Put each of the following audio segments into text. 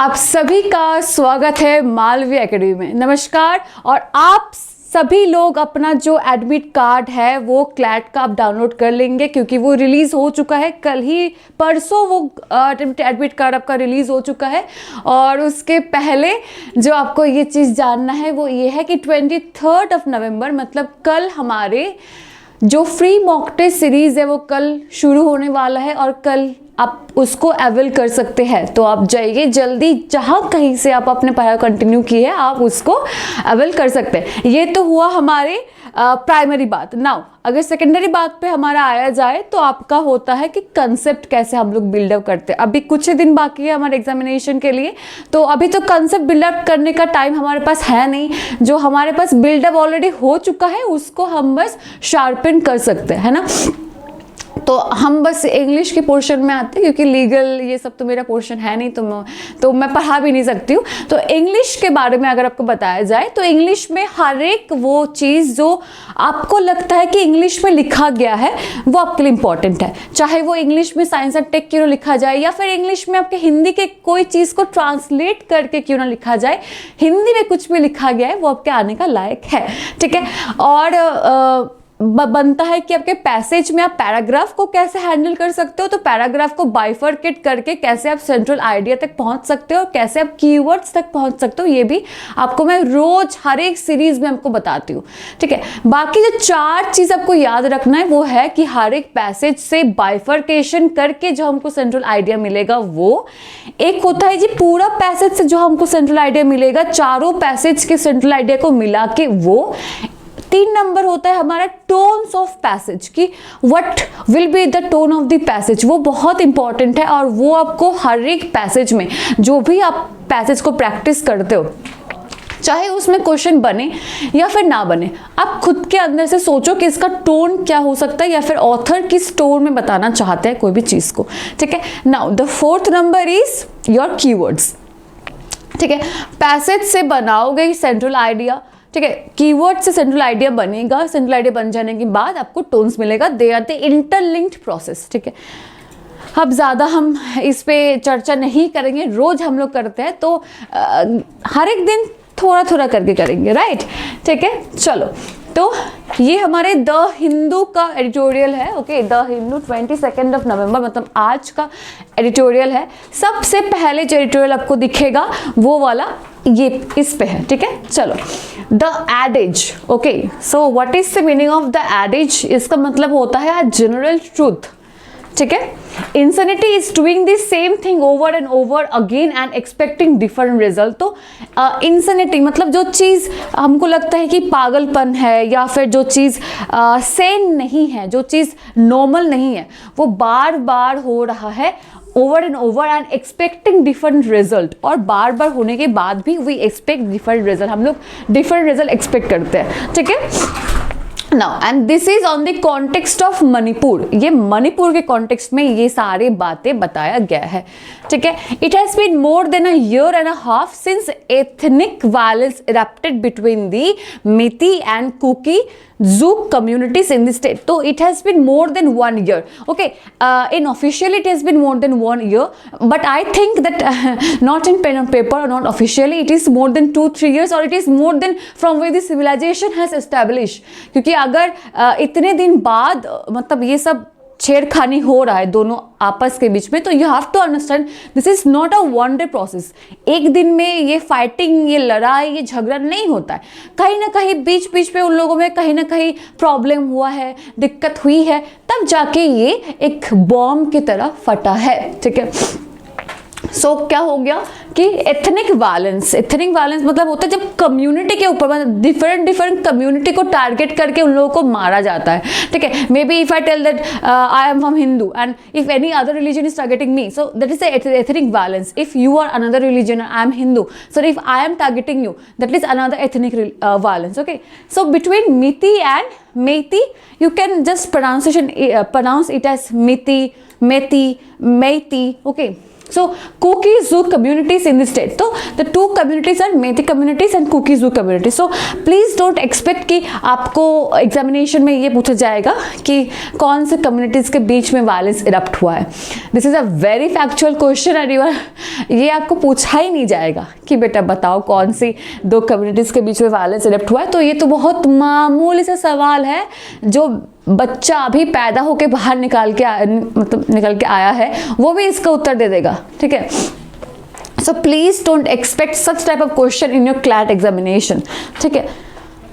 आप सभी का स्वागत है मालवी एकेडमी में। नमस्कार। और आप सभी लोग अपना जो एडमिट कार्ड है वो क्लैट का आप डाउनलोड कर लेंगे क्योंकि वो रिलीज़ हो चुका है। कल ही परसों वो एडमिट कार्ड आपका रिलीज़ हो चुका है। और उसके पहले जो आपको ये चीज़ जानना है वो ये है कि 23 नवंबर मतलब कल हमारे जो फ्री मॉक टेस्ट सीरीज़ है वो कल शुरू होने वाला है और कल आप उसको अवेल कर सकते हैं। तो आप जाइए जल्दी, जहाँ कहीं से आप अपने पढ़ाई कंटिन्यू की है आप उसको अवेल कर सकते हैं। ये तो हुआ हमारे प्राइमरी बात। नाउ अगर सेकेंडरी बात पे हमारा आया जाए तो आपका होता है कि कंसेप्ट कैसे हम लोग बिल्डअप करते हैं। अभी कुछ ही दिन बाकी है हमारे एग्जामिनेशन के लिए, तो अभी तो कंसेप्ट बिल्डअप करने का टाइम हमारे पास है नहीं। जो हमारे पास बिल्डअप ऑलरेडी हो चुका है उसको हम बस शार्पन कर सकते हैं, है ना। तो हम बस इंग्लिश के पोर्शन में आते हैं क्योंकि लीगल ये सब तो मेरा पोर्शन है नहीं, तो मैं पढ़ा भी नहीं सकती हूँ। तो इंग्लिश के बारे में अगर आपको बताया जाए तो इंग्लिश में हर एक वो चीज़ जो आपको लगता है कि इंग्लिश में लिखा गया है वो आपके लिए इंपॉर्टेंट है। चाहे वो इंग्लिश में साइंस एंड टेक क्यों ना लिखा जाए या फिर इंग्लिश में आपके हिंदी के कोई चीज़ को ट्रांसलेट करके क्यों ना लिखा जाए, हिंदी में कुछ भी लिखा गया है वो आपके आने का लायक है, ठीक है। और बनता है कि आपके पैसेज में आप पैराग्राफ को कैसे हैंडल कर सकते हो। तो पैराग्राफ को बाइफरकेट करके कैसे आप सेंट्रल आइडिया तक पहुंच सकते हो और कैसे आप कीवर्ड्स तक पहुंच सकते हो, ये भी आपको मैं रोज हर एक सीरीज में आपको बताती हूँ, ठीक है। बाकी जो 4 चीज़ आपको याद रखना है वो है कि हर एक पैसेज से बाइफरकेशन करके जो हमको सेंट्रल आइडिया मिलेगा वो एक होता है जी पूरा पैसेज से जो हमको सेंट्रल आइडिया मिलेगा, चारों पैसेज के सेंट्रल आइडिया को मिला के वो 3 नंबर होता है हमारा टोन्स ऑफ पैसेज की what will be the tone of the passage. वो बहुत इंपॉर्टेंट है और वो आपको हर एक पैसेज में जो भी आप पैसेज को प्रैक्टिस करते हो, चाहे उसमें क्वेश्चन बने या फिर ना बने, आप खुद के अंदर से सोचो कि इसका टोन क्या हो सकता है या फिर ऑथर किस टोन में बताना चाहते हैं कोई भी चीज़ को, ठीक है। Now the 4th number is your keywords, ठीक है। पैसेज से बनाओगे सेंट्रल आइडिया, ठीक है। कीवर्ड से सेंट्रल आइडिया बनेगा, सेंट्रल आइडिया बन जाने के बाद आपको टोन्स मिलेगा। They are the interlinked process, ठीक है। अब ज़्यादा हम इस पे चर्चा नहीं करेंगे, रोज हम लोग करते हैं तो हर एक दिन थोड़ा थोड़ा करके करेंगे, राइट, ठीक है। चलो, तो ये हमारे द हिंदू का एडिटोरियल है, ओके। द हिंदू 22 नवंबर मतलब आज का एडिटोरियल है। सबसे पहले जो एडिटोरियल आपको दिखेगा वो वाला ये इस पे है, ठीक है। चलो, the adages, okay. So what is the meaning of the adages? इसका मतलब होता है जनरल ट्रूथ, ठीक है। Insanity is doing the same thing over and over again and expecting different result. तो इंसैनिटी मतलब जो चीज़ हमको लगता है कि पागलपन है या फिर जो चीज़ सेन नहीं है, जो चीज़ नॉर्मल नहीं है, वो बार बार हो रहा है over and over and expecting different result. और बार बार होने के बाद भी वी एक्सपेक्ट डिफरेंट रिजल्ट, हम लोग डिफरेंट रिजल्ट एक्सपेक्ट करते हैं, ठीक है। Now and this is on the context of Manipur. ये मणिपुर के कॉन्टेक्स्ट में ये सारी बातें बताया गया है, ठीक है। It has been more than a year and a half since ethnic violence erupted between the Meitei and Kuki Zook communities in the state. So it has been more than 1 year. Okay, in officially it has been more than 1 year, but I think that not in pen and paper or not officially, it is more than 2-3 years or it is more than from where the civilization has established. क्योंकि अगर इतने दिन बाद मतलब ये सब छेड़खानी हो रहा है दोनों आपस के बीच में, तो you have to understand this is not a one day process. एक दिन में ये फाइटिंग, ये लड़ाई, ये झगड़ा नहीं होता है। कहीं ना कहीं बीच बीच में उन लोगों में कहीं ना कहीं प्रॉब्लम हुआ है, दिक्कत हुई है, तब जाके ये एक बॉम्ब की तरह फटा है, ठीक है। सो क्या हो गया कि एथनिक वायलेंस मतलब होता है जब कम्युनिटी के ऊपर मतलब डिफरेंट कम्युनिटी को टारगेट करके उन लोगों को मारा जाता है, ठीक है। Maybe if I tell that I am from Hindu and if any other religion is targeting me, so that is ethnic violence. If you are another religion, I am Hindu, so if I am targeting you, that is another ethnic violence, okay. So between Meitei and Meitei you can just pronounce it as miti, meti, meiti, okay. So Kuki-Zoo communities in the state. So the two communities are Methi communities and Kuki-Zoo communities. So please don't expect कि आपको examination में ये पूछा जाएगा कि कौन से communities के बीच में वायलेंस इरप्ट हुआ है. This is a very factual question and ये आपको पूछा ही नहीं जाएगा कि बेटा बताओ कौन सी दो कम्युनिटीज़ के बीच में वायलेंस इरप्ट हुआ है. तो ये तो बहुत मामूली सा सवाल है जो बच्चा अभी पैदा होके बाहर निकल के आया है वो भी इसका उत्तर दे देगा. ठीक है. So please don't expect such type of question in your CLAT examination. ठीक है.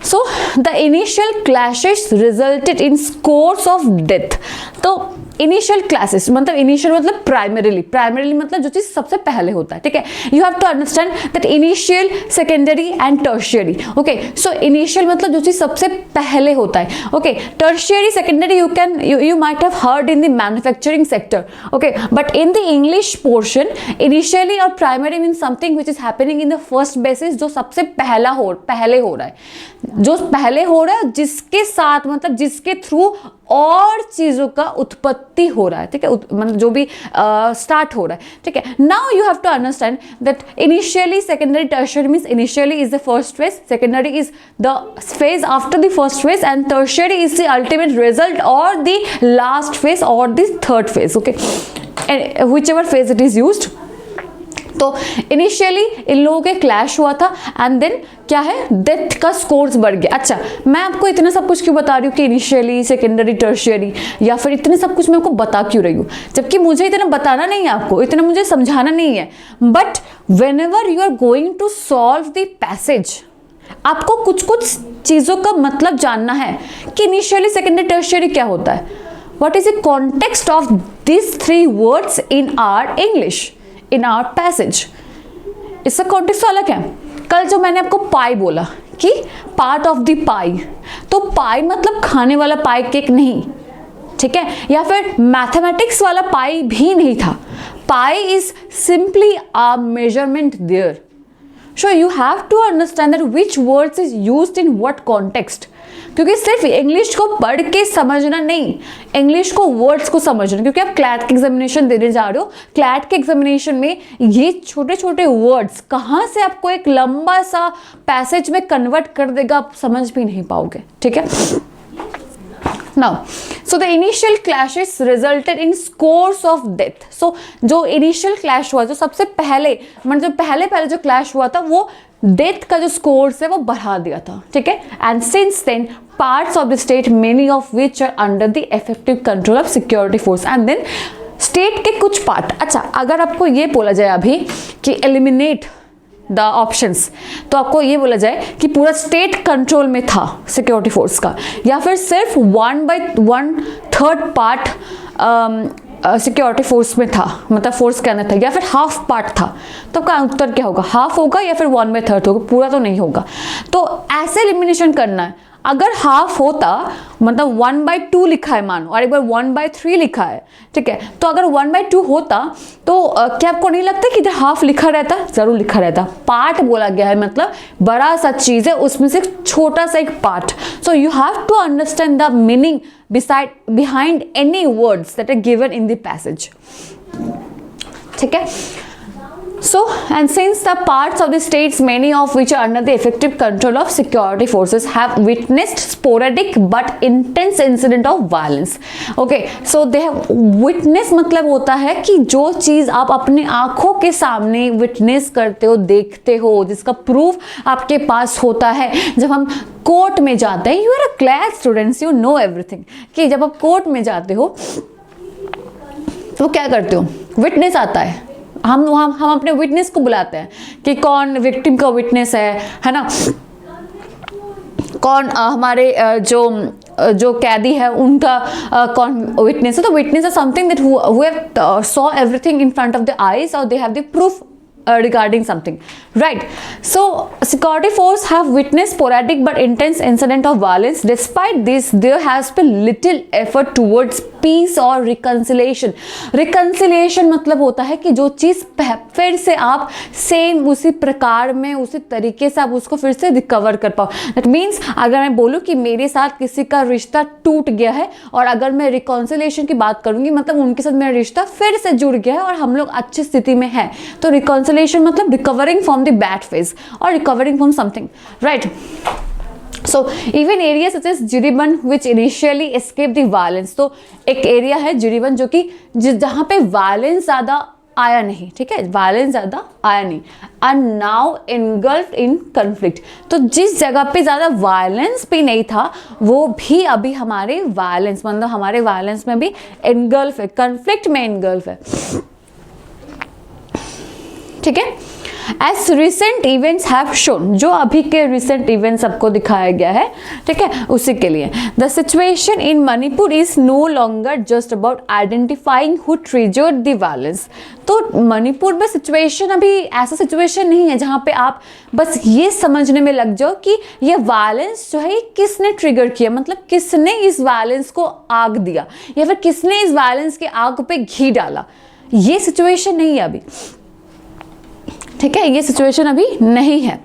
So the initial clashes resulted in scores of death. तो इनिशियल क्लासेस मतलब इनिशियल मतलब प्राइमरीली मतलब जो चीज़ सबसे पहले होता है. ठीक है. You have to understand that initial, secondary and tertiary. Okay. So initial मतलब जो चीज़ सबसे पहले होता है. Okay. Tertiary, secondary you might have heard in the manufacturing sector. Okay. But in the English portion, initially और primary means something which is happening in the first basis, जो सबसे पहले हो रहा है, जो पहले हो रहा है, जिसके साथ मतलब जिसके थ्रू और चीज़ों का उत्पत्ति हो रहा है. ठीक है. मतलब जो भी स्टार्ट हो रहा है. ठीक है. Now you have to understand that initially, secondary, tertiary means initially is the first phase, secondary is the phase after the first phase and tertiary is the ultimate result और द लास्ट फेज और the third phase. Okay. Whichever phase it is used. तो initially इन लोगों के clash हुआ था and then क्या है, डेथ का स्कोर्स बढ़ गया. अच्छा, मैं आपको इतना सब कुछ क्यों बता रही हूँ कि इनिशियली, सेकेंडरी, टर्शियरी या फिर इतने सब कुछ मैं आपको बता क्यों रही हूँ, जबकि मुझे इतना बताना नहीं है, आपको इतना मुझे समझाना नहीं है. But whenever you are going to solve the passage, आपको कुछ कुछ चीज़ों का मतलब जानना है कि इनिशियली, सेकेंडरी, टर्शियरी क्या होता है. What is the context of this three words in our English, in our passage. इसका कॉन्टेक्स्ट अलग है. कल जो मैंने आपको पाई बोला कि पार्ट ऑफ द पाई, तो पाई मतलब खाने वाला पाई केक नहीं. ठीक है. या फिर मैथमेटिक्स वाला पाई भी नहीं था. Pi is simply a measurement there. So you have to understand that which words is used in what context. क्योंकि सिर्फ इंग्लिश को पढ़ के समझना नहीं, इंग्लिश को वर्ड्स को समझना. क्योंकि आप क्लैट के एग्जामिनेशन देने जा रहे हो, क्लैट के एग्जामिनेशन में ये छोटे छोटे वर्ड्स कहाँ से आपको एक लंबा सा पैसेज में कन्वर्ट कर देगा, आप समझ भी नहीं पाओगे. ठीक है. Now, so the initial clashes resulted in scores of death. So जो initial clash हुआ, जो सबसे पहले मतलब पहले जो clash हुआ था, वो डेथ का जो स्कोर्स है वो बढ़ा दिया था. ठीक है. And since then parts of the state, many of which are under the effective control of security force. And then state के कुछ पार्ट. अच्छा, अगर आपको ये बोला जाए अभी कि एलिमिनेट द ऑप्शंस, तो आपको ये बोला जाए कि पूरा स्टेट कंट्रोल में था सिक्योरिटी फोर्स का, या फिर सिर्फ 1/3 पार्ट सिक्योरिटी फोर्स में था, मतलब फोर्स के अंदर था, या फिर हाफ पार्ट था. तो आपका उत्तर क्या होगा, हाफ होगा या फिर 1/3 होगा, पूरा तो नहीं होगा. तो ऐसे एलिमिनेशन करना है. अगर हाफ होता मतलब 1/2 लिखा है मानो, और एक बार 1/3 लिखा है. ठीक है. तो अगर 1/2 होता तो क्या आपको नहीं लगता कि इधर हाफ लिखा रहता? जरूर लिखा रहता. पार्ट बोला गया है मतलब बड़ा सा चीज है, उसमें से छोटा सा एक part. So you have to understand the meaning behind any words that are given in the passage. ठीक है. So, and since the parts of the states, many of which are under the effective control of security forces, have witnessed sporadic but intense incident of violence. Okay, so they have witness मतलब होता है कि जो चीज़ आप अपने आँखों के सामने witness करते हो, देखते हो, जिसका प्रूफ आपके पास होता है. जब हम कोर्ट में जाते हैं, you are a class students, you know everything, कि जब आप कोर्ट में जाते हो तो क्या करते हो, विटनेस आता है. हम अपने विटनेस को बुलाते हैं कि कौन विक्टिम का विटनेस है ना, कौन हमारे जो कैदी है उनका कौन विटनेस है. तो विटनेस है something that who have saw everything in front of the eyes और they have the proof regarding something, right? So security force have witnessed sporadic but intense incident of violence. Despite this, there has been little effort towards peace or reconciliation. reconciliation मतलब होता है कि जो चीज़ फिर से आप same उसी प्रकार में उसी तरीके से आप उसको फिर से रिकवर कर पाओ. दैट मीन्स अगर मैं बोलूँ कि मेरे साथ किसी का रिश्ता टूट गया है और अगर मैं रिकॉन्सिलेशन की बात करूँगी मतलब उनके साथ मेरा रिश्ता फिर से जुड़ गया है और हम लोग अच्छी स्थिति में हैं, तो रिकॉन्सिलेशन मतलब recovering from the bad phase और recovering from something, right? So even areas such as Jiriband which initially escaped the violence, तो एक एरिया है जिरीबन जो कि जहाँ पे वायलेंस ज़्यादा आया नहीं, ठीक है, वायलेंस ज़्यादा आया नहीं, and now engulfed in conflict. तो जिस जगह पे ज़्यादा वायलेंस भी नहीं था वो भी अभी हमारे वायलेंस मतलब हमारे वायलेंस में भी engulf है, कन्फ्लिक्ट में engulf है, ठीक है. As recent events have shown, जो अभी के recent events सबको दिखाया गया है, ठीक है, उसी के लिए the situation in Manipur is no longer just about identifying who triggered the violence. तो मणिपुर में सिचुएशन अभी ऐसा सिचुएशन नहीं है जहाँ पे आप बस ये समझने में लग जाओ कि ये वायलेंस जो है ये किसने ट्रिगर किया, मतलब किसने इस वायलेंस को आग दिया या फिर किसने इस वायलेंस के आग पे घी डाला. ये सिचुएशन नहीं है अभी, ठीक है, ये सिचुएशन अभी नहीं है.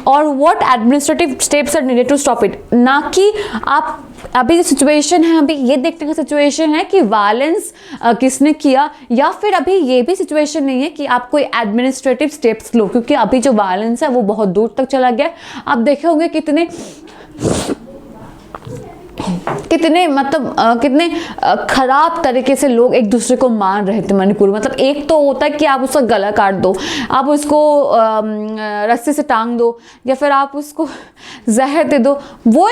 और what administrative steps are needed to stop it, ना कि आप अभी जो सिचुएशन है अभी ये देखने का सिचुएशन है कि वायलेंस किसने किया, या फिर अभी ये भी सिचुएशन नहीं है कि आप कोई एडमिनिस्ट्रेटिव स्टेप्स लो, क्योंकि अभी जो वायलेंस है वो बहुत दूर तक चला गया. आप देखे होंगे कितने मतलब कितने खराब तरीके से लोग एक दूसरे को मार रहे थे मणिपुर. मतलब एक तो होता है कि आप उसका गला काट दो, आप उसको रस्सी से टांग दो या फिर आप उसको जहर दे दो, वो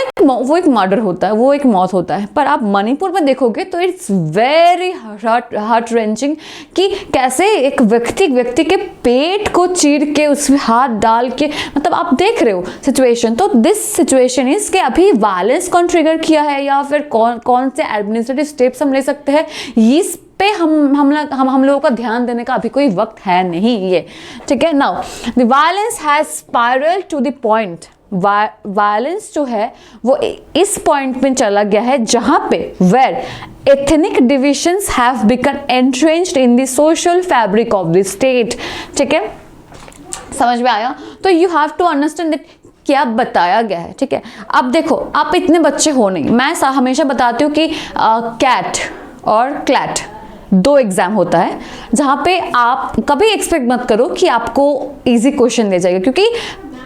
एक मर्डर होता है, वो एक मौत होता है. पर आप मणिपुर में देखोगे तो इट्स वेरी हार्ट रेंचिंग कि कैसे एक व्यक्ति के पेट को चीर के उसमें हाथ डाल के, मतलब आप देख रहे हो सिचुएशन. तो दिस सिचुएशन इज कि अभी वायलेंस कौन ट्रिगर किया है या फिर कौन से एडमिनिस्ट्रेटिव स्टेप्स हम ले सकते हैं, इस पे हम लोगों का ध्यान देने का अभी कोई वक्त है नहीं ये, ठीक है. Now the violence has spiral to the point, violence जो है वो इस पॉइंट में चला गया है जहां पे where ethnic divisions have become entrenched in the social fabric of the state, ठीक है, समझ में आया. तो you have to understand that क्या बताया गया है, ठीक है. अब देखो आप इतने बच्चे हो नहीं, मैं हमेशा बताती हूँ कि कैट और क्लैट दो एग्जाम होता है जहाँ पे आप कभी एक्सपेक्ट मत करो कि आपको इजी क्वेश्चन दे जाएगा, क्योंकि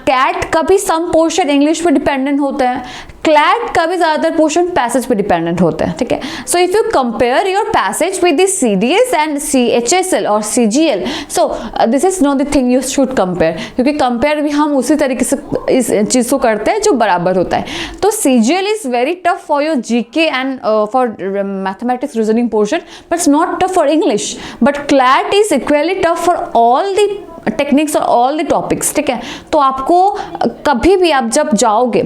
कैट का भी सम पोर्शन इंग्लिश पे डिपेंडेंट होता है, क्लैट का भी ज़्यादातर पोर्शन पैसेज पे डिपेंडेंट होता है, ठीक है. So if you compare your passage with the CDS and CHSL और CGL, so this is not the thing you should compare, क्योंकि कंपेयर भी हम उसी तरीके से इस चीज़ को करते हैं जो बराबर होता है. तो CGL is very tough for your GK and for mathematics reasoning portion, but it's not tough for English. But CLAT is equally tough for all the techniques और ऑल द टॉपिक्स, ठीक है. तो आपको कभी भी आप जब जाओगे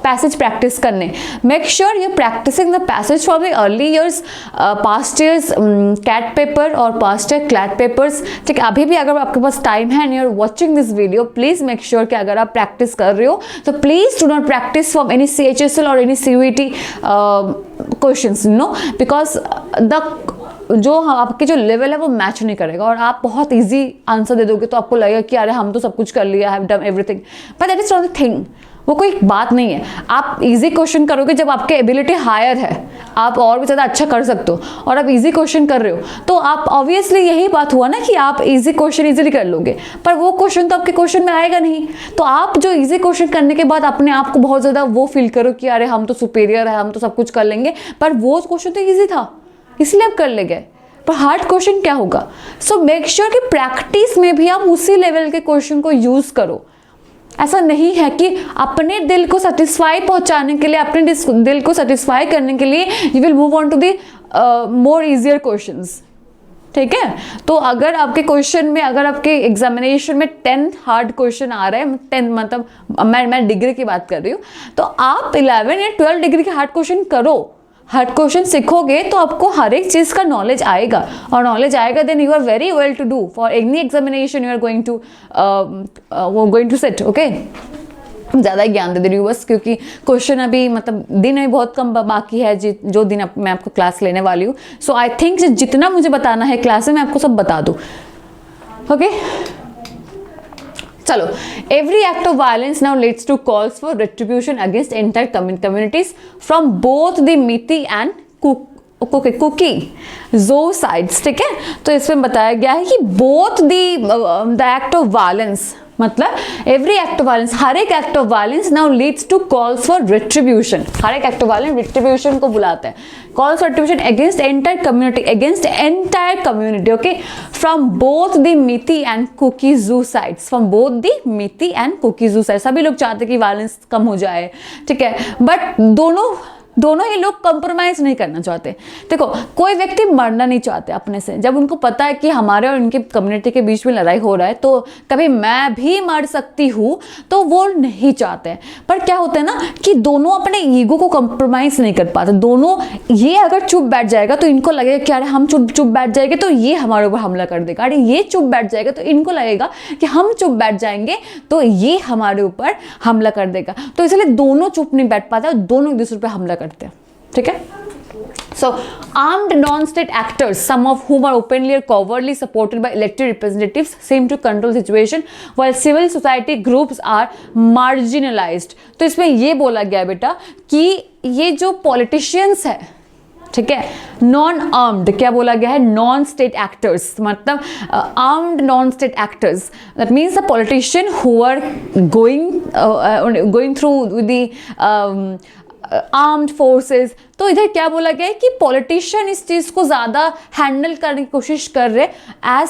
पैसेज प्रैक्टिस करने, make sure you practicing the passage from the early years, past years CAT paper और पास्ट ईयर क्लैट पेपर्स, ठीक है. अभी भी अगर आपके पास टाइम है and you are watching this video, please make sure कि अगर आप प्रैक्टिस कर रहे हो तो please do not practice from any CHSL और any CUET questions, no, because the जो आपके जो लेवल है वो मैच नहीं करेगा और आप बहुत इजी आंसर दे दोगे तो आपको लगेगा कि अरे हम तो सब कुछ कर लिया, have done everything, but that is not the thing. वो कोई बात नहीं है. आप इजी क्वेश्चन करोगे जब आपके एबिलिटी हायर है, आप और भी ज़्यादा अच्छा कर सकते हो, और आप इजी क्वेश्चन कर रहे हो तो आप ऑब्वियसली यही बात हुआ ना कि आप इजी क्वेश्चन इजीली कर लोगे, पर वो क्वेश्चन तो आपके क्वेश्चन में आएगा नहीं. तो आप जो इजी क्वेश्चन करने के बाद अपने आप को बहुत ज़्यादा वो फील करो कि अरे हम तो सुपीरियर है, हम तो सब कुछ कर लेंगे, पर वो क्वेश्चन तो ईजी था इसलिए आप कर ले गए, पर हार्ड क्वेश्चन क्या होगा. सो मेक श्योर कि प्रैक्टिस में भी आप उसी लेवल के क्वेश्चन को यूज़ करो. ऐसा नहीं है कि अपने दिल को सेटिस्फाई पहुंचाने के लिए, अपने दिल को सेटिस्फाई करने के लिए you will move on to the more easier questions, ठीक है. तो अगर आपके क्वेश्चन में, अगर आपके एग्जामिनेशन में 10 हार्ड क्वेश्चन आ रहे हैं, 10 मतलब मैं डिग्री की बात कर रही हूँ, तो आप 11 या 12 डिग्री के हार्ड क्वेश्चन करो, हर क्वेश्चन सीखोगे तो आपको हर एक चीज़ का नॉलेज आएगा, और नॉलेज आएगा then you are very well to do for any examination you are going to set. Okay, ज़्यादा ही ज्ञान दे रही हूँ बस, क्योंकि क्वेश्चन अभी मतलब दिन अभी बहुत कम बाकी है जो दिन मैं आपको क्लास लेने वाली हूँ। सो आई थिंक जितना मुझे बताना है क्लास में मैं आपको सब बता दूँ। ओके, चलो, every act of violence now leads to calls for retribution against entire communities from both the Meitei and Kuki Zo sides. ठीक है, तो इसमें बताया गया है कि both the act of violence, मतलब एवरी एक्ट ऑफ वायलेंस, हर एक act of violence now leads to calls for retribution. हर एक एक्ट ऑफ वायलेंस रिट्रीब्यूशन को बुलाता है, calls for retribution against entire community, okay, from both the Meitei and Kukis sides, from both the Meitei and Kukis side. सभी लोग चाहते हैं कि वायलेंस कम हो जाए, ठीक है, बट दोनों ही लोग कंप्रोमाइज नहीं करना चाहते। देखो, कोई व्यक्ति मरना नहीं चाहते अपने से, जब उनको पता है कि हमारे और उनके कम्युनिटी के बीच में लड़ाई हो रहा है तो कभी मैं भी मर सकती हूँ, तो वो नहीं चाहते। पर क्या होता है ना कि दोनों अपने ईगो को कंप्रोमाइज नहीं कर पाते। दोनों, ये अगर चुप बैठ जाएगा तो इनको लगेगा कि अरे हम चुप बैठ जाएंगे तो ये हमारे ऊपर हमला कर देगा, अरे ये चुप बैठ जाएगा तो इनको लगेगा कि हम चुप बैठ जाएंगे तो ये हमारे ऊपर हमला कर देगा। तो इसलिए दोनों चुप नहीं बैठ पाते, दोनों एक दूसरे पर हमला करते हैं। ठीक है, so armed non-state actors, some of whom are openly or covertly supported by elected representatives, seem to control the situation while civil society groups are marginalized। तो इसमें ये बोला गया है बेटा कि ये जो पॉलिटिशियंस है, ठीक है, नॉन आर्म्ड, क्या बोला गया है, नॉन स्टेट एक्टर्स, मतलब armed non state actors, that means the politician who are going through the armed forces. तो इधर क्या बोला गया है कि पॉलिटिशियन इस चीज को ज्यादा हैंडल करने की कोशिश कर रहे एज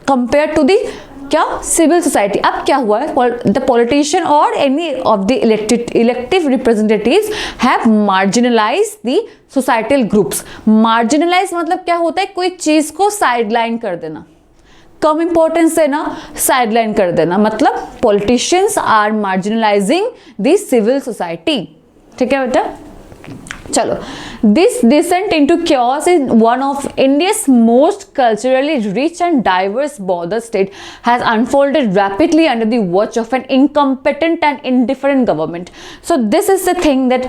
कंपेयर टू दी क्या सिविल सोसाइटी। अब क्या हुआ है, द पॉलिटिशियन और any of the elective representatives have marginalize the societal groups. Marginalize मतलब क्या होता है, कोई चीज को साइडलाइन कर देना, कम इंपॉर्टेंस देना, साइडलाइन कर देना, मतलब politicians are marginalising the civil society. ठीक है बेटा, चलो, this descent into chaos is one of India's most culturally rich and diverse border state has unfolded rapidly under the watch of an incompetent and indifferent government. So this is the thing that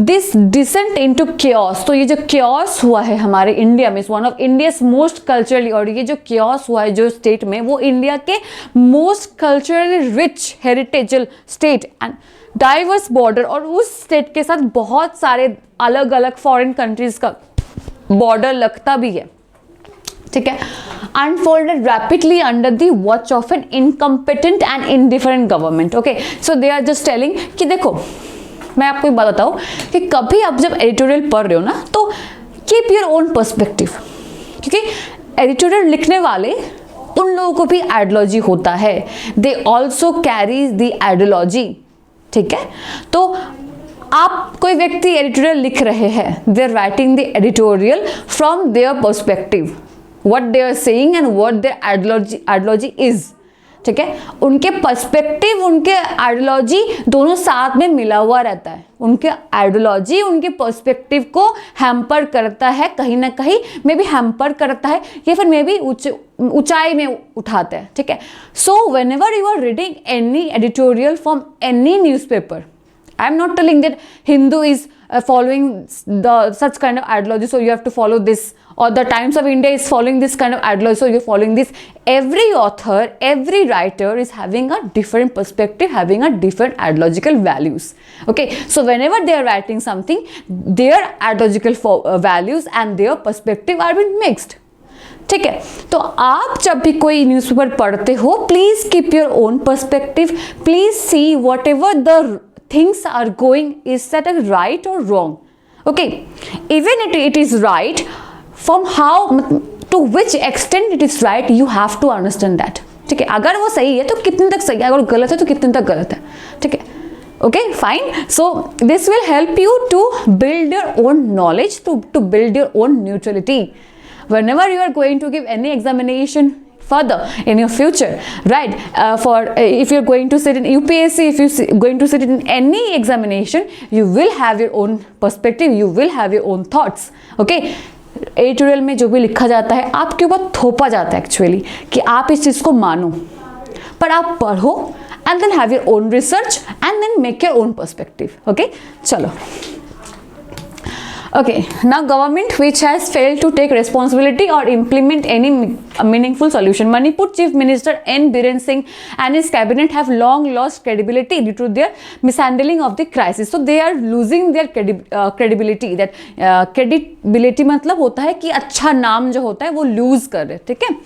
this descent into chaos, तो ये जो chaos हुआ है हमारे India में, one of India's most culturally, और ये जो chaos हुआ है जो स्टेट में, वो इंडिया के most culturally rich heritage state and diverse border, और उस स्टेट के साथ बहुत सारे अलग अलग फॉरेन कंट्रीज का बॉर्डर लगता भी है। ठीक है, unfolded rapidly under the watch of an incompetent and indifferent government. Okay, so they are just telling कि देखो, मैं आपको एक बात बताऊं कि कभी आप जब एडिटोरियल पढ़ रहे हो ना, तो कीप योर ओन पर्सपेक्टिव, क्योंकि एडिटोरियल लिखने वाले उन लोगों को भी आइडियोलॉजी होता है, they also carries the ideology. ठीक है, तो आप कोई व्यक्ति एडिटोरियल लिख रहे हैं, they are writing the editorial from their perspective, what they are saying and what their ideology is. ठीक है, उनके पर्सपेक्टिव, उनके आइडियोलॉजी दोनों साथ में मिला हुआ रहता है। उनके आइडियोलॉजी उनके पर्सपेक्टिव को हैम्पर करता है, कहीं ना कहीं मे भी हैम्पर करता है, या फिर मे भी ऊंचाई में उठाता है। ठीक है, so whenever you are reading any editorial from any newspaper, I am not telling that Hindu is following such kind of ideology, so you have to follow this, or the Times of India is following this kind of ideology, so you're following this. Every author, every writer is having a different perspective, having a different ideological values. Okay, so whenever they are writing something, their ideological values and their perspective are being mixed. ठीक है, तो आप जब भी कोई newspaper पढ़ते हो, please keep your own perspective, please see what ever the things are going, is that a right or wrong? Okay, even it is right, from how to which extent it is right, you have to understand that. ठीक है, अगर वो सही है तो कितने तक सही है, अगर गलत है तो कितने तक गलत है। ठीक है, okay, fine. So this will help you to build your own knowledge, to build your own neutrality. Whenever you are going to give any examination further in your future, right? For if you're going to sit in UPSC, if you're going to sit in any examination, you will have your own perspective, you will have your own thoughts. Okay, editorial में जो भी लिखा जाता है आपके ऊपर थोपा जाता है एक्चुअली कि आप इस चीज़ को मानो, पर आप पढ़ो and then have your own research and then make your own perspective. Okay, chalo. Okay, now government which has failed to take responsibility or implement any meaningful solution. Manipur Chief Minister N. Biren Singh and his cabinet have long lost credibility due to their mishandling of the crisis. So they are losing their credibility. That credibility मतलब होता है कि अच्छा नाम जो होता है वो lose कर रहे, ठीक है?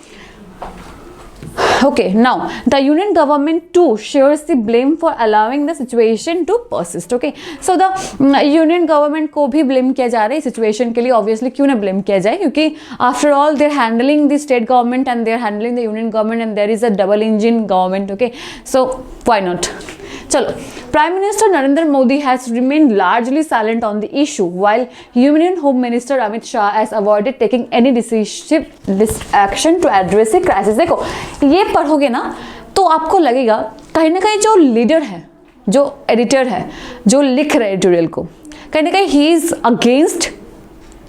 Okay, now the union government too shares the blame for allowing the situation to persist. Okay, so the union government को भी blame किया जा रहा है इस situation के लिए. Obviously क्यों ना blame किया जाए, क्योंकि after all they're handling the state government and they're handling the union government and there is a double engine government. Okay, so why not? चलो, Prime Minister Narendra Modi has remained largely silent on the issue, while Union Home Minister Amit Shah has avoided taking any decisive action to address the crisis. देखो, ये पढ़ोगे ना तो आपको लगेगा कहीं ना कहीं जो लीडर है, जो एडिटर है, जो लिख रहे एडिटोरियल को, कहीं ना कहीं he is against,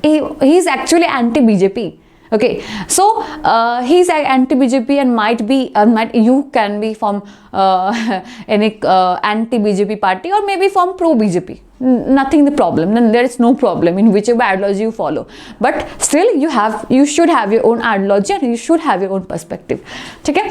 he is actually anti BJP. Okay, so he's anti BJP and might be you can be from any anti BJP party or maybe from pro BJP. Nothing the problem. Then there is no problem in whichever ideology you follow. But still, you should have your own ideology and you should have your own perspective. Okay.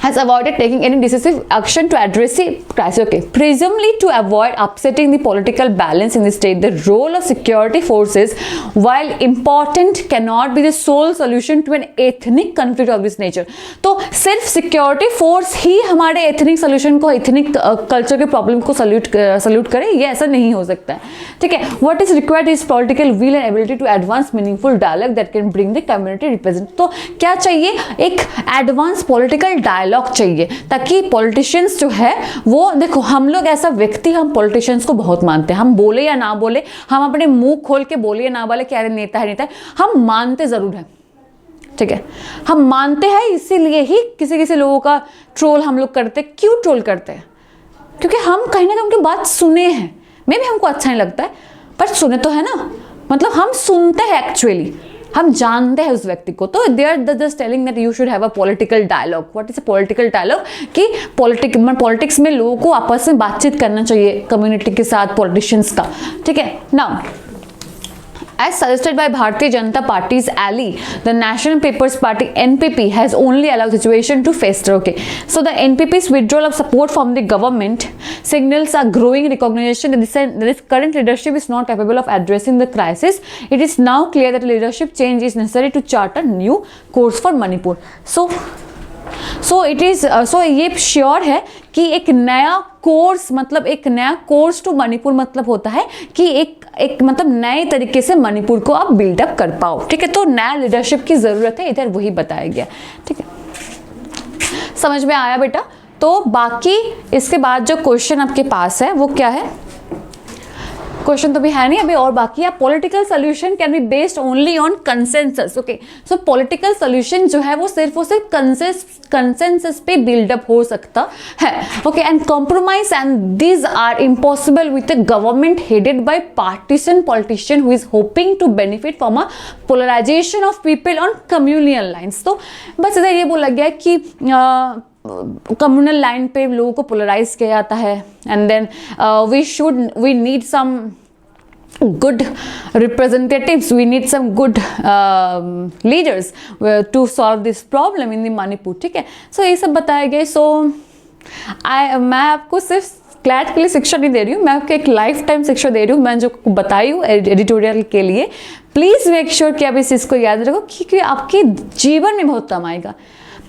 Has avoided taking any decisive action to address the crisis. Okay, presumably to avoid upsetting the political balance in the state, the role of security forces, while important, cannot be the sole solution to an ethnic conflict of this nature. तो सिर्फ security force ही हमारे ethnic solution को, ethnic culture के problem को salute करे, ये ऐसा नहीं हो सकता है, ठीक है? What is required is political will and ability to advance meaningful dialogue that can bring the community represent. तो क्या चाहिए? एक एडवांस पॉलिटिकल डायलॉग चाहिए ताकि पॉलिटिशियंस जो है वो, देखो हम लोग ऐसा व्यक्ति, हम पॉलिटिशियंस को बहुत मानते हैं, हम बोले या ना बोले, हम अपने मुंह खोल के बोले या ना बोले क्या नेता है नेता है, हम मानते जरूर है, ठीक है? हम मानते हैं, इसीलिए ही किसी किसी लोगों का ट्रोल हम लोग करते. क्यों ट्रोल करते हैं? क्योंकि हम कहीं ना कहीं उनकी बात सुने हैं. मे भी हमको अच्छा नहीं लगता है पर सुने तो है ना, मतलब हम सुनते हैं एक्चुअली, हम जानते हैं उस व्यक्ति को. तो they are just telling that you should have a political dialogue. What is a political dialogue? कि पॉलिटिक्स में लोगों को आपस में बातचीत करना चाहिए, कम्युनिटी के साथ, पॉलिटिशियंस का, ठीक है? Now as suggested by Bharatiya Janata Party's ally, the National People's Party NPP has only allowed the situation to fester. Okay, so the NPP's withdrawal of support from the government signals a growing recognition that this current leadership is not capable of addressing the crisis. It is now clear that leadership change is necessary to chart a new course for Manipur. So it is ये sure है कि एक नया course, मतलब एक नया course to Manipur मतलब होता है कि एक मतलब नए तरीके से मणिपुर को आप बिल्डअप कर पाओ, ठीक है? तो नया लीडरशिप की ज़रूरत है, इधर वही बताया गया, ठीक है? समझ में आया बेटा? तो बाकी इसके बाद जो क्वेश्चन आपके पास है वो क्या है? क्वेश्चन तो भी है नहीं अभी, और बाकी है political solution can be based only on consensus. Okay, so political solution जो है वो सिर्फ कंसेंसस पे बिल्डअप हो सकता है. Okay, and compromise and these are impossible with a government headed by partition politician who is hoping to benefit from a polarization of people on communal lines. तो बस इधर ये बोला गया कि कम्युनल लाइन पे लोगों को पोलराइज किया जाता है, and then we need some good representatives, we need some good leaders to solve this problem in the Manipur, ठीक है? सो ये सब बताया गया. सो मैं आपको सिर्फ क्लैट के लिए शिक्षा नहीं दे रही हूँ, मैं आपको एक लाइफ टाइम शिक्षा दे रही हूँ. मैं जो बताई हूँ एडिटोरियल के लिए, प्लीज़ मेक श्योर कि आप इस चीज़ को याद रखो क्योंकि आपके जीवन में बहुत काम आएगा.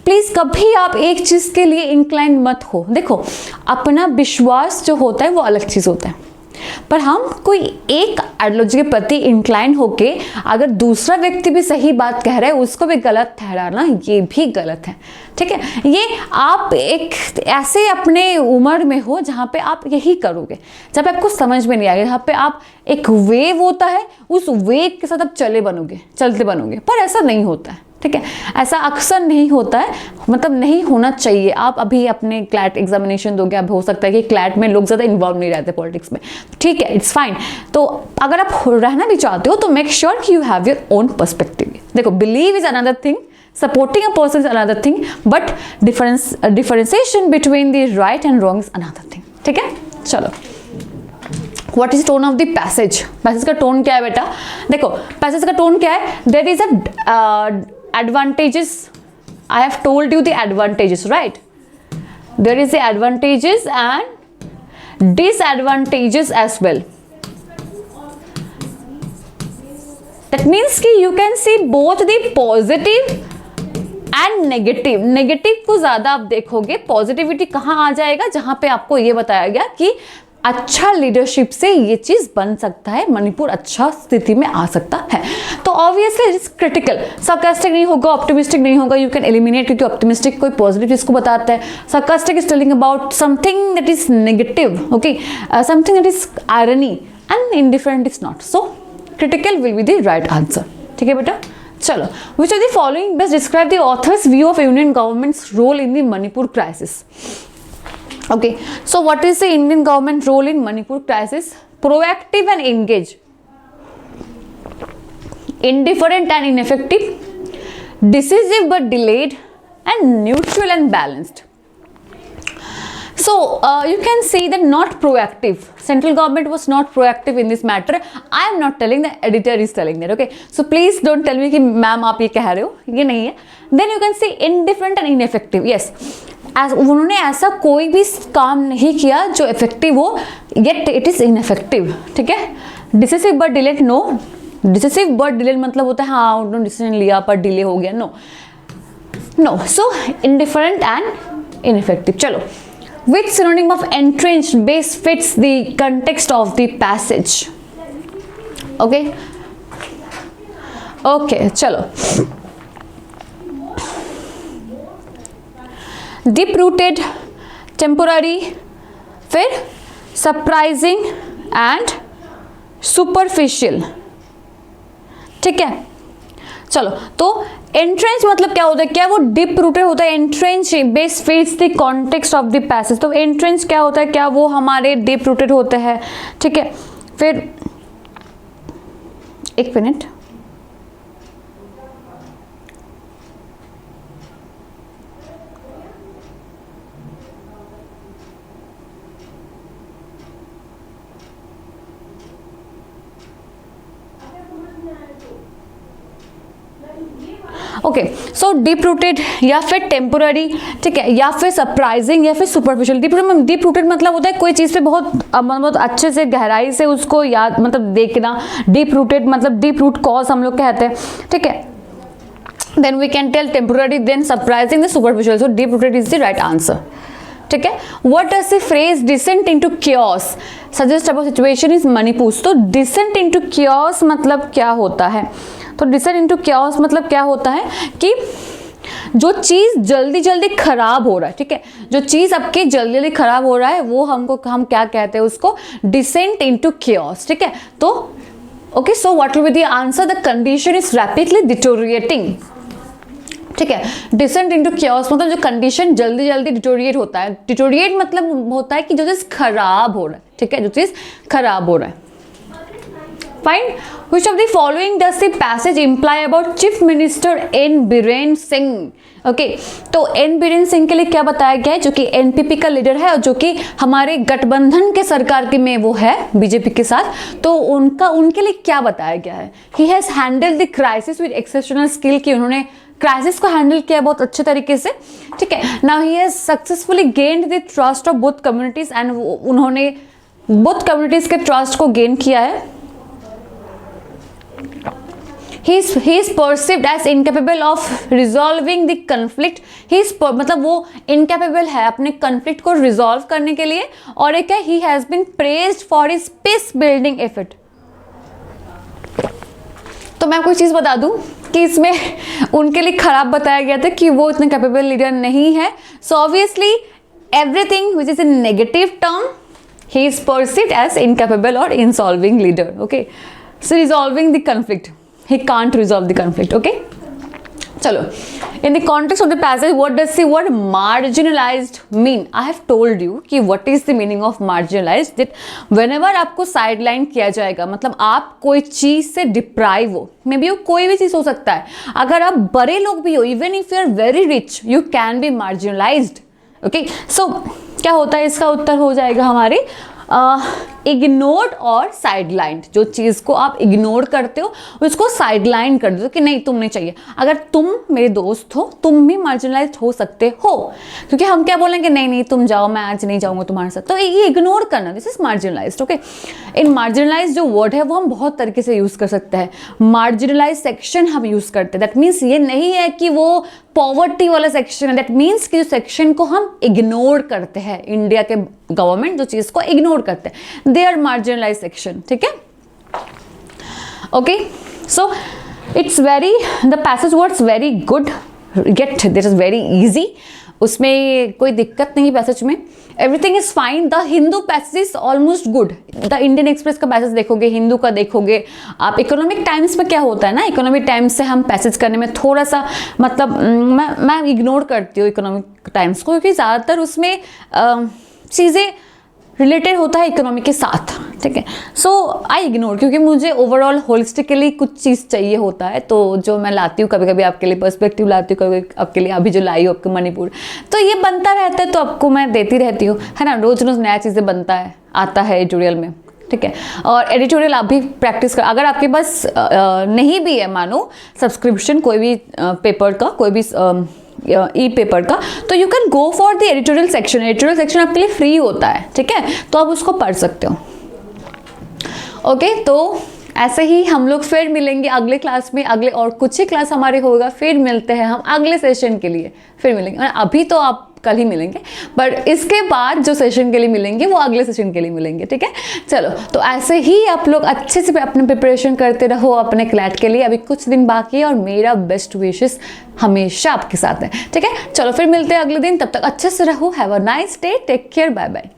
प्लीज़ कभी आप एक चीज़ के लिए इंक्लाइन मत हो. देखो, अपना विश्वास जो होता है वो अलग चीज़ होता है, पर हम कोई एक आइडियोलॉजी के प्रति इंक्लाइन होके अगर दूसरा व्यक्ति भी सही बात कह रहा है उसको भी गलत ठहराना, ये भी गलत है, ठीक है? ये आप एक ऐसे अपने उम्र में हो जहाँ पे आप यही करोगे, जब आपको समझ में नहीं आएगा, जहाँ पे आप एक वेव होता है उस वेव के साथ आप चलते बनोगे, पर ऐसा नहीं होता है, ठीक है, ऐसा अक्सर नहीं होता है, मतलब नहीं होना चाहिए। आप अभी अपने क्लैट एग्जामिनेशन दोगे, अब हो सकता है कि क्लैट में लोग ज़्यादा इन्वॉल्व नहीं रहते पॉलिटिक्स में, ठीक है, इट्स फाइन। तो अगर आप रहना भी चाहते हो तो मेक श्योर कि you have your own perspective. देखो, believe is another thing, supporting a person is another thing, but differentiation between the right and wrong is another thing, ठीक है। चलो, what is tone of the passage? Passage का tone क्या है बेटा? देखो, passage का टोन क्या है? there is a advantages, I have told you the advantages, right? there is the advantages and disadvantages as well. that means कि you can see both the positive and negative. Negative को ज्यादा आप देखोगे, positivity कहाँ आ जाएगा? जहां पे आपको ये बताया गया कि अच्छा लीडरशिप से ये चीज बन सकता है, मणिपुर अच्छा स्थिति में आ सकता है। तो obviously it is critical, sarcastic नहीं होगा, ऑप्टिमिस्टिक नहीं होगा, यू कैन एलिमिनेट, क्योंकि ऑप्टिमिस्टिक कोई पॉजिटिव चीज को बताता है, sarcastic is telling about something that is negative, okay, something that is irony, and indifferent is not. So critical will be the right answer, ठीक है बेटा। चलो, which of the following best describe the author's view of Union government's role in the Manipur crisis? Okay, so what is the Indian government role in Manipur crisis? Proactive and engaged, indifferent and ineffective, decisive but delayed, and neutral and balanced. So you can see that not proactive. Central government was not proactive in this matter. I am not telling, the editor is telling that. Okay, so please don't tell me कि ma'am आप ये कह रहे हो, ये नहीं है। Then you can see indifferent and ineffective. Yes, उन्होंने ऐसा कोई भी काम नहीं किया जो इफेक्टिव हो, yet it is ineffective, ठीक है। Decisive but delayed, no. Decisive but delayed मतलब होता है हाँ उन्होंने डिसीजन लिया पर डिले हो गया, no, no. So indifferent and ineffective. चलो, which synonym of entrenched base fits the context of the passage? Okay, okay, चलो, deep rooted, temporary, फिर surprising and superficial, ठीक है। चलो, तो एंट्रेंच मतलब क्या होता है? क्या वो डीप रूटेड होता है? Entrench base fits the context of the passage. तो एंट्रेंच क्या होता है? क्या वो हमारे डीप रूटेड होते हैं, ठीक है। फिर एक मिनट, ओके, सो डीप रूटेड या फिर टेम्पोररी, ठीक है, या फिर सरप्राइजिंग या फिर सुपरफिशियल। डीप रूटेड मतलब होता है कोई चीज़ पे बहुत अच्छे से गहराई से उसको याद मतलब देखना। डीप रूटेड मतलब डीप रूट कॉज हम लोग कहते हैं, ठीक है। Then we can tell temporary, then surprising, the superficial. So deep rooted is the right answer, ठीक है। What does the phrase descent into chaos suggest about situation is Manipur? तो डिसेंट इनटू क्योस मतलब क्या होता है? तो डिसेंट इनटू क्योस मतलब क्या होता है कि जो चीज़ जल्दी जल्दी खराब हो रहा है, ठीक है, जो चीज़ आपके जल्दी जल्दी खराब हो रहा है वो हम क्या कहते हैं उसको? डिसेंट इनटू क्योस, ठीक है। तो okay, so what will be the answer? The condition is rapidly deteriorating, ठीक है। डिसेंट इनटू क्योस मतलब जो कंडीशन जल्दी जल्दी डिटोरिएट होता है। डिटोरिएट मतलब होता है कि जो चीज़ खराब हो रहा है, ठीक है, जो चीज़ खराब हो रहा है। Fine, which of the following does the passage imply about Chief Minister N Biren Singh? Okay, तो एन बीरेन सिंह के लिए क्या बताया गया है? जो कि एनपीपी का लीडर है और जो कि हमारे गठबंधन के सरकार के में वो है बीजेपी के साथ। तो उनके लिए क्या बताया गया है? He has handled the crisis with exceptional skill, कि उन्होंने क्राइसिस को हैंडल किया बहुत अच्छे तरीके से, ठीक है। Now he has successfully gained the trust of both communities, and उन्होंने बोथ कम्युनिटीज के ट्रस्ट को गेन किया है। He is perceived as incapable of resolving the conflict. मतलब वो incapable है अपने conflict को resolve करने के लिए। और एक है he has been praised for his peace building effort. तो मैं आपको एक चीज़ बता दूं कि इसमें उनके लिए खराब बताया गया था कि वो इतने कैपेबल लीडर नहीं है। So obviously everything which is in negative term, he is perceived as incapable or insolving leader. Okay, so resolving the conflict. He can't resolve the conflict. Okay, चलो, in the context of the passage, what does the word marginalized mean? I have told you कि what is the meaning of marginalized, that whenever आपको sideline किया जाएगा, मतलब आप कोई चीज़ से deprive हो, मे बी वो कोई भी चीज़ हो सकता है, अगर आप बड़े लोग भी हो, even if you are very rich, you can be marginalized. Okay, so क्या होता है, इसका उत्तर हो जाएगा हमारे इग्नोर्ड और साइडलाइन। जो चीज़ को आप इग्नोर करते हो उसको साइडलाइन कर दो कि नहीं तुम नहीं चाहिए। अगर तुम मेरे दोस्त हो, तुम भी मार्जिनलाइज हो सकते हो, क्योंकि हम क्या बोलेंगे, नहीं नहीं तुम जाओ, मैं आज नहीं जाऊंगा तुम्हारे साथ, तो ये इग्नोर करना, this is marginalized. Okay, in marginalize जो वर्ड है वो हम बहुत तरीके से यूज़ कर सकते हैं। मार्जिनलाइज सेक्शन हम यूज़ करते हैं, दैट मीन्स ये नहीं है कि वो पॉवर्टी वाला सेक्शन है, दैट मीन्स कि जो सेक्शन को हम इग्नोर करते हैं, इंडिया के गवर्नमेंट जो चीज़ को इग्नोर करते हैं, दे आर मार्जिनलाइज सेक्शन। ठीक है, okay, so it's very, the passage words very good, get this is very easy, उसमें कोई दिक्कत नहीं पैसेज में, everything is fine. The Hindu passage is almost good. The Indian Express का पैसेज देखोगे, हिंदू का देखोगे आप, इकोनॉमिक टाइम्स में क्या होता है ना, इकोनॉमिक टाइम्स से हम पैसेज करने में थोड़ा सा मतलब मैं इग्नोर करती हूँ इकोनॉमिक टाइम्स को, क्योंकि ज़्यादातर उसमें चीज़ें रिलेटेड होता है इकोनॉमी के साथ। ठीक है, सो आई इग्नोर, क्योंकि मुझे ओवरऑल होलिस्टिकली कुछ चीज़ चाहिए होता है, तो जो मैं लाती हूँ कभी कभी आपके लिए पर्सपेक्टिव लाती हूँ, कभी आपके लिए अभी जो लाई हूँ आपके मणिपुर, तो ये बनता रहता है, तो आपको मैं देती रहती हूँ, है ना, रोज रोज नया चीज़ें बनता है, आता है एडिटोरियल में। ठीक है, और एडिटोरियल आप भी प्रैक्टिस कर, अगर आपके पास नहीं भी है मानो सब्सक्रिप्शन कोई भी पेपर का, कोई भी ई पेपर का, तो you can go for the editorial section. Editorial section आपके लिए फ्री होता है, ठीक है, तो आप उसको पढ़ सकते हो। ओके, तो ऐसे ही हम लोग फिर मिलेंगे अगले क्लास में, अगले और कुछ ही क्लास हमारे होगा, फिर मिलते हैं हम अगले सेशन के लिए, फिर मिलेंगे। अभी तो आप कल ही मिलेंगे, बट इसके बाद जो सेशन के लिए मिलेंगे वो अगले सेशन के लिए मिलेंगे। ठीक है, चलो, तो ऐसे ही आप लोग अच्छे से अपने प्रिपरेशन करते रहो अपने क्लैट के लिए, अभी कुछ दिन बाकी है और मेरा बेस्ट विशेस हमेशा आपके साथ है। ठीक है, चलो फिर मिलते हैं अगले दिन, तब तक अच्छे से रहो, have a nice day, take care, bye bye.